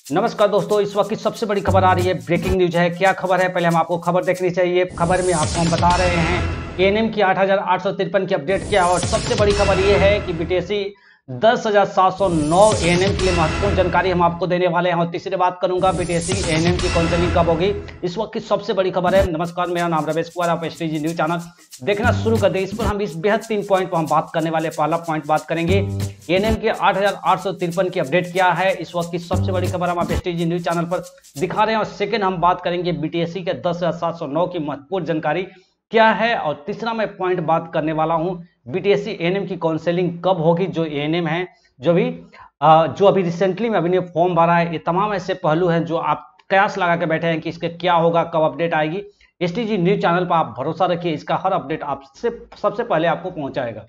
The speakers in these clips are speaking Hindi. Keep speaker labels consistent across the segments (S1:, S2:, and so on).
S1: नमस्कार दोस्तों, इस वक्त की सबसे बड़ी खबर आ रही है। ब्रेकिंग न्यूज है। क्या खबर है, पहले हम आपको खबर देखनी चाहिए। खबर में आपको हम बता रहे हैं एएनएम की 8,853 की अपडेट क्या, और सबसे बड़ी खबर यह है कि बीटीएससी 10,709 एएनएम के लिए महत्वपूर्ण जानकारी हम आपको देने वाले हैं। और तीसरी बात करूंगा, बीटीएससी एएनएम की काउंसलिंग कब होगी, इस वक्त की सबसे बड़ी खबर है। नमस्कार, मेरा नाम रमेश कुमार, आप एसटीजी न्यूज चैनल देखना शुरू कर दें। इस पर हम इस बेहद 3 पॉइंट पर हम बात करने वाले। पहला पॉइंट बात करेंगे एएनएम के 8,853 की अपडेट क्या है, इस वक्त की सबसे बड़ी खबर हम आप एसटीजी न्यूज चैनल पर दिखा रहे हैं। और सेकंड हम बात करेंगे बीटीएससी के 10,709 की महत्वपूर्ण जानकारी क्या है। और तीसरा मैं पॉइंट बात करने वाला हूं, बीटीएससी एएनएम की काउंसलिंग कब होगी। जो एएनएम है, जो अभी रिसेंटली में अभी ने फॉर्म भरा है, ये तमाम ऐसे पहलू हैं जो आप कयास लगा के बैठे हैं कि इसके क्या होगा, कब अपडेट आएगी। एसटीजी न्यूज चैनल पर आप भरोसा रखिए, इसका हर अपडेट आपसे सबसे पहले आपको पहुंचाएगा।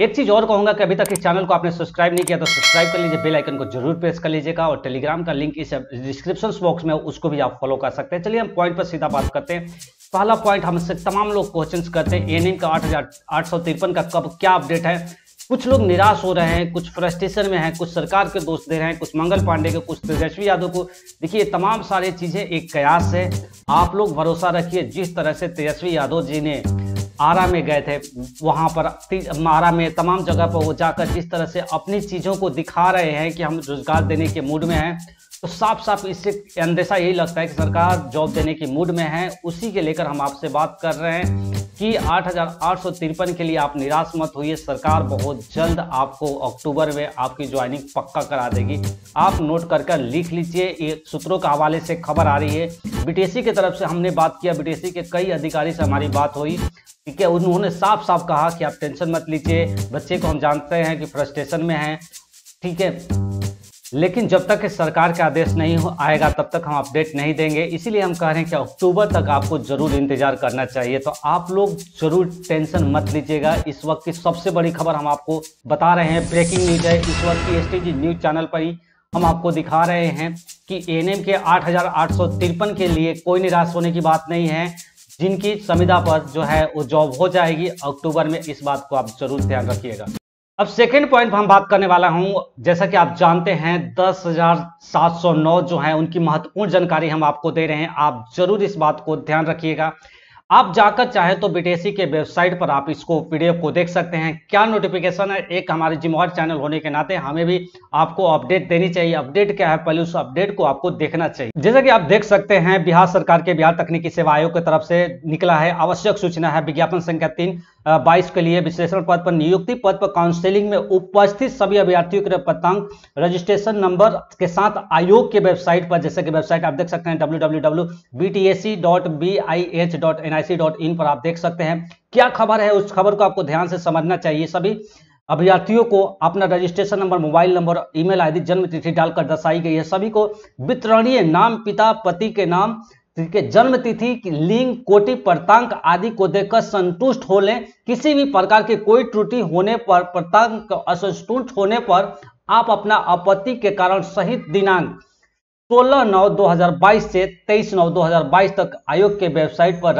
S1: एक चीज और कहूंगा कि अभी तक इस चैनल को आपने सब्सक्राइब नहीं किया तो सब्सक्राइब कर लीजिए, बेल आइकन को जरूर प्रेस कर लीजिएगा, और टेलीग्राम का लिंक इस डिस्क्रिप्शन बॉक्स में उसको भी आप फॉलो कर सकते हैं। चलिए हम पॉइंट पर सीधा बात करते हैं। पहला पॉइंट, हमसे तमाम लोग क्वेश्चंस करते हैं एएनएम का 8,853 का कब क्या अपडेट है। कुछ लोग निराश हो रहे हैं, कुछ फ्रस्ट्रेशन में हैं, कुछ सरकार के दोष दे रहे हैं, कुछ मंगल पांडे को, कुछ तेजस्वी यादव को। देखिए, तमाम सारी चीजें एक कयास है। आप लोग भरोसा रखिए, जिस तरह से तेजस्वी यादव जी ने आरा में गए थे, वहां पर आरा में तमाम जगह पर वो जाकर जिस तरह से अपनी चीजों को दिखा रहे हैं कि हम रोजगार देने के मूड में हैं, तो साफ साफ इससे अंदेशा यही लगता है कि सरकार जॉब देने की मूड में है। उसी के लेकर हम आपसे बात कर रहे हैं कि 8,853 के लिए आप निराश मत होइए। सरकार बहुत जल्द आपको अक्टूबर में आपकी ज्वाइनिंग पक्का करा देगी। आप नोट कर कर लिख लीजिए। ये सूत्रों के हवाले से खबर आ रही है। बीटीएससी की तरफ से हमने बात किया, बीटीएससी के कई अधिकारी से हमारी बात हुई, ठीक है। उन्होंने साफ साफ कहा कि आप टेंशन मत लीजिए, बच्चे को हम जानते हैं कि फ्रस्ट्रेशन में हैं, ठीक है, लेकिन जब तक सरकार का आदेश नहीं आएगा तब तक हम अपडेट नहीं देंगे। इसीलिए हम कह रहे हैं कि अक्टूबर तक आपको जरूर इंतजार करना चाहिए। तो आप लोग जरूर टेंशन मत लीजिएगा। इस वक्त की सबसे बड़ी खबर हम आपको बता रहे हैं, ब्रेकिंग न्यूज है। इस वक्त की एसटीजी न्यूज चैनल पर ही हम आपको दिखा रहे हैं कि एएनएम के 8,853 के लिए कोई निराश होने की बात नहीं है। जिनकी संविदा पर जो है वो जॉब हो जाएगी अक्टूबर में, इस बात को आप जरूर ध्यान रखिएगा। अब सेकेंड पॉइंट पर हम बात करने वाला हूं। जैसा कि आप जानते हैं 10,709 जो है उनकी महत्वपूर्ण जानकारी हम आपको दे रहे हैं। आप जरूर इस बात को ध्यान रखिएगा। आप जाकर चाहे तो बीटीएससी के वेबसाइट पर आप इसको पीडीएफ को देख सकते हैं। क्या नोटिफिकेशन है, एक हमारे जिम्मेवार चैनल होने के नाते हमें भी आपको अपडेट देनी चाहिए। अपडेट क्या है, पहले उस अपडेट को आपको देखना चाहिए। जैसा कि आप देख सकते हैं, बिहार सरकार के बिहार तकनीकी सेवा आयोग की तरफ से निकला है आवश्यक सूचना है, विज्ञापन संख्या 3/22 के लिए विश्लेषण पद पर नियुक्ति पद पर काउंसलिंग में उपस्थित सभी अभ्यर्थियों के पदांक रजिस्ट्रेशन नंबर के साथ आयोग के वेबसाइट पर, जैसे कि वेबसाइट आप देख सकते हैं www.btsc.bih.nic.in पर आप देख सकते हैं। क्या खबर है, उस खबर को आपको ध्यान से समझना चाहिए। सभी अभ्यर्थियों को अपना registration number, mobile number, email ID, जन्म तिथि डालकर दर्शाई गई है। सभी को वितरणीय नाम, पिता पति के नाम, जन्म तिथि, लिंग, कोटि, प्रांत आदि को देखकर संतुष्ट हो लें। किसी भी प्रकार की कोई त्रुटि होने पर, प्रांत असंतुष्ट होने पर आप अपना आपत्ति के कारण सहित दिनांक 16/9/2022 से 23/9/2022 तक आयोग के वेबसाइट पर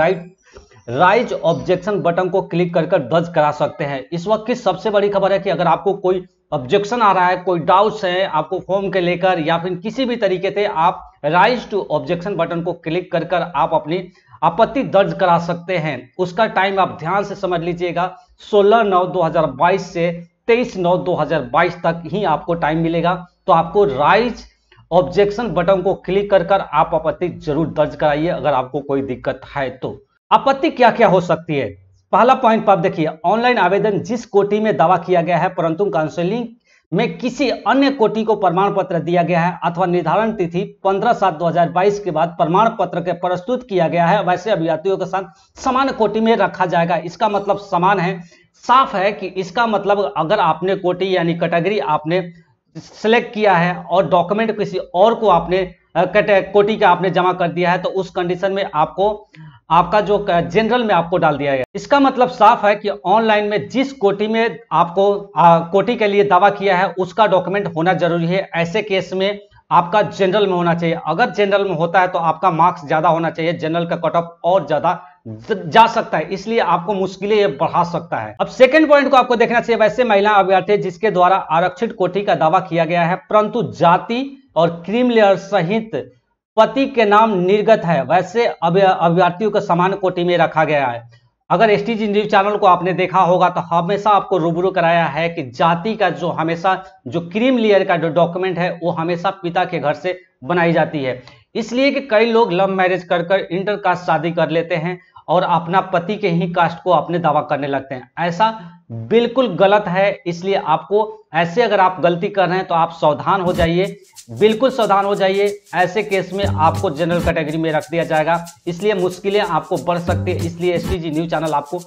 S1: राइज ऑब्जेक्शन बटन को क्लिक कर दर्ज करा सकते हैं। इस वक्त की सबसे बड़ी खबर है कि अगर आपको कोई ऑब्जेक्शन आ रहा है, कोई डाउट्स है आपको फॉर्म के लेकर, या फिर किसी भी तरीके से, आप राइज टू ऑब्जेक्शन बटन को क्लिक कर आप अपनी आपत्ति दर्ज करा सकते हैं। उसका टाइम आप ध्यान से समझ लीजिएगा, 16/9/2022 से 23/9/2022 तक ही आपको टाइम मिलेगा। तो आपको राइज ऑब्जेक्शन बटन को क्लिक कर आप आपत्ति जरूर दर्ज कराइए अगर आपको कोई दिक्कत है तो। आपत्ति क्या क्या हो सकती है, पहला पॉइंट पर आप देखिए, ऑनलाइन आवेदन जिस कोटि में दावा किया गया है परंतु काउंसलिंग में किसी अन्य कोटि को प्रमाण पत्र दिया गया है अथवा निर्धारण तिथि 15/7/2022 के बाद प्रमाण पत्र के प्रस्तुत किया गया है, वैसे अभ्यर्थियों के साथ समान कोटि में रखा जाएगा। इसका मतलब समान है, साफ है कि इसका मतलब अगर आपने कोटि यानी कैटेगरी आपने सिलेक्ट किया है और डॉक्यूमेंट किसी और को आपने कोटि का आपने जमा कर दिया है, तो उस कंडीशन में आपको आपका जो जनरल में आपको डाल दिया गया। इसका मतलब साफ है कि ऑनलाइन में जिस कोटि में आपको कोटि के लिए दावा किया है उसका डॉक्यूमेंट होना जरूरी है। ऐसे केस में आपका जनरल में होना चाहिए। अगर जनरल में होता है तो आपका मार्क्स ज्यादा होना चाहिए, जनरल का कट ऑफ और ज्यादा जा सकता है, इसलिए आपको मुश्किलें ये बढ़ा सकता है। अब सेकंड पॉइंट को आपको देखना चाहिए, वैसे महिला अभ्यर्थी जिसके द्वारा आरक्षित कोटि का दावा किया गया है परंतु जाति और क्रीम लेयर सहित पति के नाम निर्गत है वैसे अभ्यर्थियों को समान कोटि में रखा गया है। अगर एसटीजी न्यूज चैनल को आपने देखा होगा तो हमेशा आपको रूबरू कराया है कि जाति का जो हमेशा जो क्रीम लेयर का जो डॉक्यूमेंट है वो हमेशा पिता के घर से बनाई जाती है। इसलिए कि कई लोग लव मैरिज कर इंटर कास्ट शादी कर लेते हैं और अपना पति के ही कास्ट को अपने दावा करने लगते हैं। ऐसा बिल्कुल गलत है। इसलिए आपको ऐसे अगर आप गलती कर रहे हैं तो आप सावधान हो जाइए, बिल्कुल सावधान हो जाइए। ऐसे केस में आपको जनरल कैटेगरी में रख दिया जाएगा, इसलिए मुश्किलें आपको बढ़ सकती है। इसलिए एसटीजी न्यूज चैनल आपको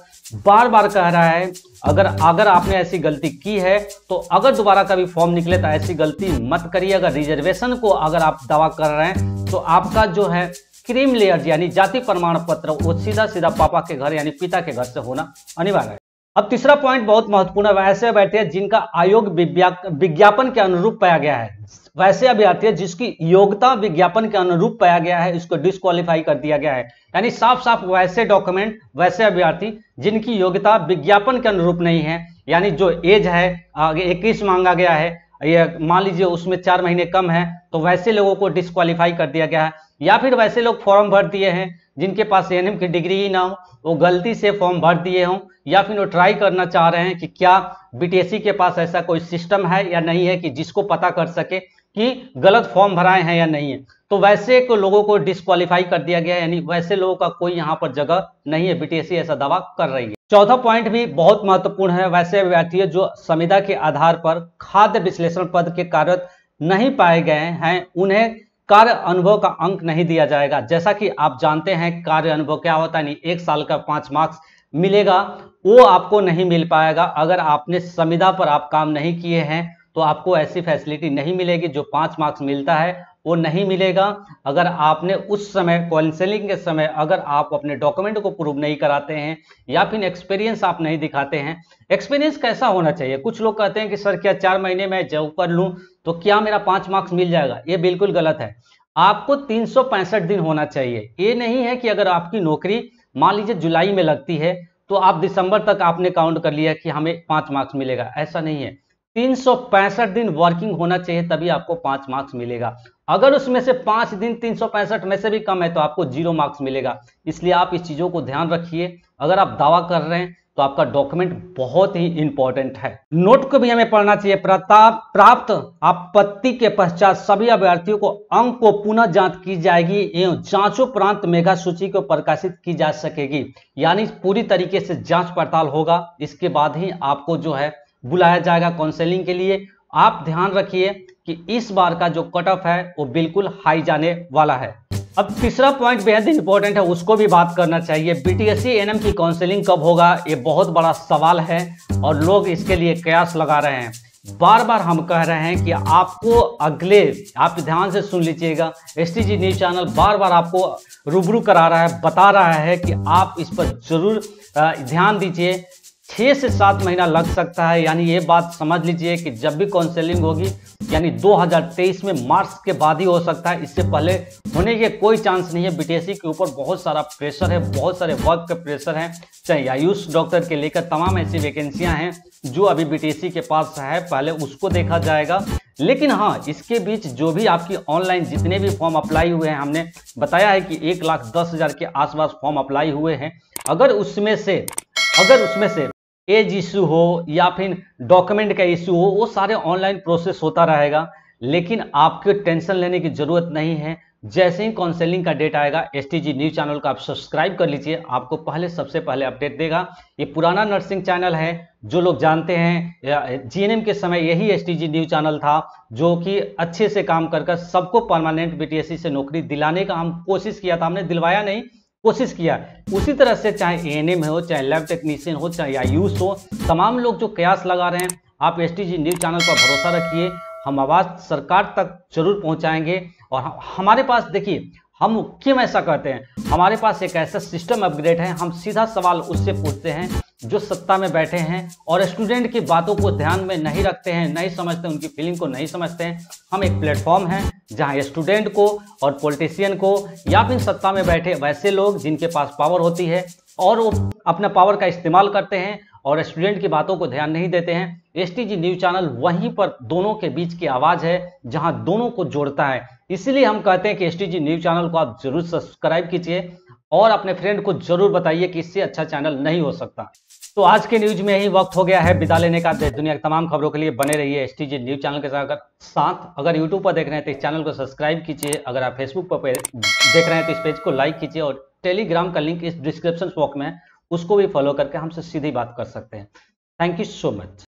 S1: बार बार कह रहा है अगर आपने ऐसी गलती की है तो अगर दोबारा कभी फॉर्म निकले तो ऐसी गलती मत करिए। अगर रिजर्वेशन को अगर आप दावा कर रहे हैं तो आपका जो है क्रीम लेयर यानी जाति प्रमाण पत्र वो सीधा पापा के घर यानी पिता के घर से होना अनिवार्य है। अब तीसरा पॉइंट बहुत महत्वपूर्ण है। वैसे अभ्यर्थी है जिनका आयोग विज्ञापन के अनुरूप पाया गया है। वैसे अभ्यर्थी है जिसकी योग्यता विज्ञापन के अनुरूप पाया गया है, इसको डिस्क्वालीफाई कर दिया गया है। यानी साफ साफ वैसे डॉक्यूमेंट वैसे अभ्यर्थी जिनकी योग्यता विज्ञापन के अनुरूप नहीं है, यानी जो एज है आगे 21 मांगा गया है, ये मान लीजिए उसमें 4 महीने कम है, तो वैसे लोगों को डिस्क्वालीफाई कर दिया गया है। या फिर वैसे लोग फॉर्म भर दिए हैं जिनके पास एएनएम की डिग्री ही ना हो, वो गलती से फॉर्म भर दिए हों, या फिर वो ट्राई करना चाह रहे हैं कि क्या बीटीएससी के पास ऐसा कोई सिस्टम है या नहीं है कि जिसको पता कर सके कि गलत फॉर्म भराए हैं या नहीं है, तो वैसे को लोगों को डिस्क्वालीफाई कर दिया गया है। यानी वैसे लोगों का कोई यहाँ पर जगह नहीं है, बीटीएससी ऐसा दावा कर रही है। चौथा पॉइंट भी बहुत महत्वपूर्ण है। वैसे अभ्यर्थी जो संविदा के आधार पर खाद्य विश्लेषण पद के कार्यरत नहीं पाए गए हैं उन्हें कार्य अनुभव का अंक नहीं दिया जाएगा। जैसा कि आप जानते हैं कार्य अनुभव क्या होता है, 1 साल का 5 मार्क्स मिलेगा, वो आपको नहीं मिल पाएगा। अगर आपने संविदा पर आप काम नहीं किए हैं तो आपको ऐसी फैसिलिटी नहीं मिलेगी। जो 5 मार्क्स मिलता है वो नहीं मिलेगा। अगर आपने उस समय काउंसलिंग के समय अगर आप अपने डॉक्यूमेंट को प्रूव नहीं कराते हैं या फिर एक्सपीरियंस आप नहीं दिखाते हैं। एक्सपीरियंस कैसा होना चाहिए? कुछ लोग कहते हैं कि सर क्या 4 महीने में जॉब कर लूं तो क्या मेरा 5 मार्क्स मिल जाएगा? ये बिल्कुल गलत है। आपको 365 दिन होना चाहिए। ये नहीं है कि अगर आपकी नौकरी मान लीजिए जुलाई में लगती है तो आप दिसंबर तक आपने काउंट कर लिया कि हमें 5 मार्क्स मिलेगा, ऐसा नहीं है। 365 दिन वर्किंग होना चाहिए तभी आपको 5 मार्क्स मिलेगा। अगर उसमें से 5 दिन 365 में से भी कम है तो आपको 0 मार्क्स मिलेगा। इसलिए आप इस चीजों को ध्यान रखिए। अगर आप दावा कर रहे हैं तो आपका डॉक्यूमेंट बहुत ही इंपॉर्टेंट है। नोट को भी हमें पढ़ना चाहिए। प्राप्त आपत्ति के पश्चात सभी अभ्यर्थियों को अंक को पुनः जांच की जाएगी एवं जांचोपरांत मेगा सूची को प्रकाशित की जा सकेगी। यानी पूरी तरीके से जांच पड़ताल होगा, इसके बाद ही आपको जो है बुलाया जाएगा काउंसलिंग के लिए। आप ध्यान रखिए कि इस बार का जो कट ऑफ है वो बिल्कुल हाई जाने वाला है। अब तीसरा पॉइंट बेहद इंपॉर्टेंट है, उसको भी बात करना चाहिए। बीटीएससी एएनएम की काउंसलिंग कब होगा, ये बहुत बड़ा सवाल है और लोग इसके लिए कयास लगा रहे हैं। बार बार हम कह रहे हैं कि आपको आप ध्यान से सुन लीजिएगा। एसटीजी न्यूज चैनल बार बार आपको रूबरू करा रहा है, बता रहा है कि आप इस पर जरूर ध्यान दीजिए। 6 से 7 महीना लग सकता है। यानी ये बात समझ लीजिए कि जब भी काउंसलिंग होगी यानी 2023 में मार्च के बाद ही हो सकता है, इससे पहले होने के कोई चांस नहीं है। बीटीएससी के ऊपर बहुत सारा प्रेशर है, बहुत सारे वर्क का प्रेशर है, चाहे आयुष डॉक्टर के लेकर तमाम ऐसी वैकेंसियां हैं जो अभी बीटीएससी के पास है, पहले उसको देखा जाएगा। लेकिन हाँ, इसके बीच जो भी आपकी ऑनलाइन जितने भी फॉर्म अप्लाई हुए हैं, हमने बताया है कि 1,10,000 के आसपास फॉर्म अप्लाई हुए हैं। अगर उसमें से एज इशू हो या फिर डॉक्यूमेंट का इशू हो, वो सारे ऑनलाइन प्रोसेस होता रहेगा। लेकिन आपको टेंशन लेने की जरूरत नहीं है। जैसे ही काउंसलिंग का डेट आएगा एसटीजी न्यूज चैनल को आप सब्सक्राइब कर लीजिए, आपको सबसे पहले अपडेट देगा। ये पुराना नर्सिंग चैनल है, जो लोग जानते हैं जीएनएम के समय यही एसटीजी न्यूज चैनल था जो कि अच्छे से काम कर सबको परमानेंट बीटीएससी से नौकरी दिलाने का हम कोशिश किया था। हमने दिलवाया नहीं, कोशिश किया। उसी तरह से चाहे एएनएम हो, चाहे लैब टेक्नीशियन हो, चाहे आयुष हो, तमाम लोग जो कयास लगा रहे हैं, आप एसटीजी न्यूज चैनल पर भरोसा रखिए। हम आवाज़ सरकार तक जरूर पहुंचाएंगे। और हमारे पास देखिए, हम क्यों ऐसा करते हैं, हमारे पास एक ऐसा सिस्टम अपग्रेड है। हम सीधा सवाल उससे पूछते हैं जो सत्ता में बैठे हैं और स्टूडेंट की बातों को ध्यान में नहीं रखते हैं, नहीं समझते, उनकी फीलिंग को नहीं समझते हैं। हम एक प्लेटफॉर्म है जहां स्टूडेंट को और पॉलिटिशियन को या फिर सत्ता में बैठे वैसे लोग जिनके पास पावर होती है और वो अपना पावर का इस्तेमाल करते हैं और स्टूडेंट की बातों को ध्यान नहीं देते हैं। एसटीजी न्यूज चैनल वहीं पर दोनों के बीच की आवाज है, जहां दोनों को जोड़ता है। इसीलिए हम कहते हैं कि एसटीजी न्यूज चैनल को आप जरूर सब्सक्राइब कीजिए और अपने फ्रेंड को जरूर बताइए कि इससे अच्छा चैनल नहीं हो सकता। तो आज के न्यूज में यही वक्त हो गया है विदा लेने का। देश दुनिया की तमाम खबरों के लिए बने रहिए एसटीजी न्यूज चैनल के साथ। अगर यूट्यूब पर देख रहे हैं तो इस चैनल को सब्सक्राइब कीजिए। अगर आप फेसबुक पर देख रहे हैं तो इस पेज को लाइक कीजिए और टेलीग्राम का लिंक इस डिस्क्रिप्शन बॉक्स में, उसको भी फॉलो करके हमसे सीधी बात कर सकते हैं। Thank you so much.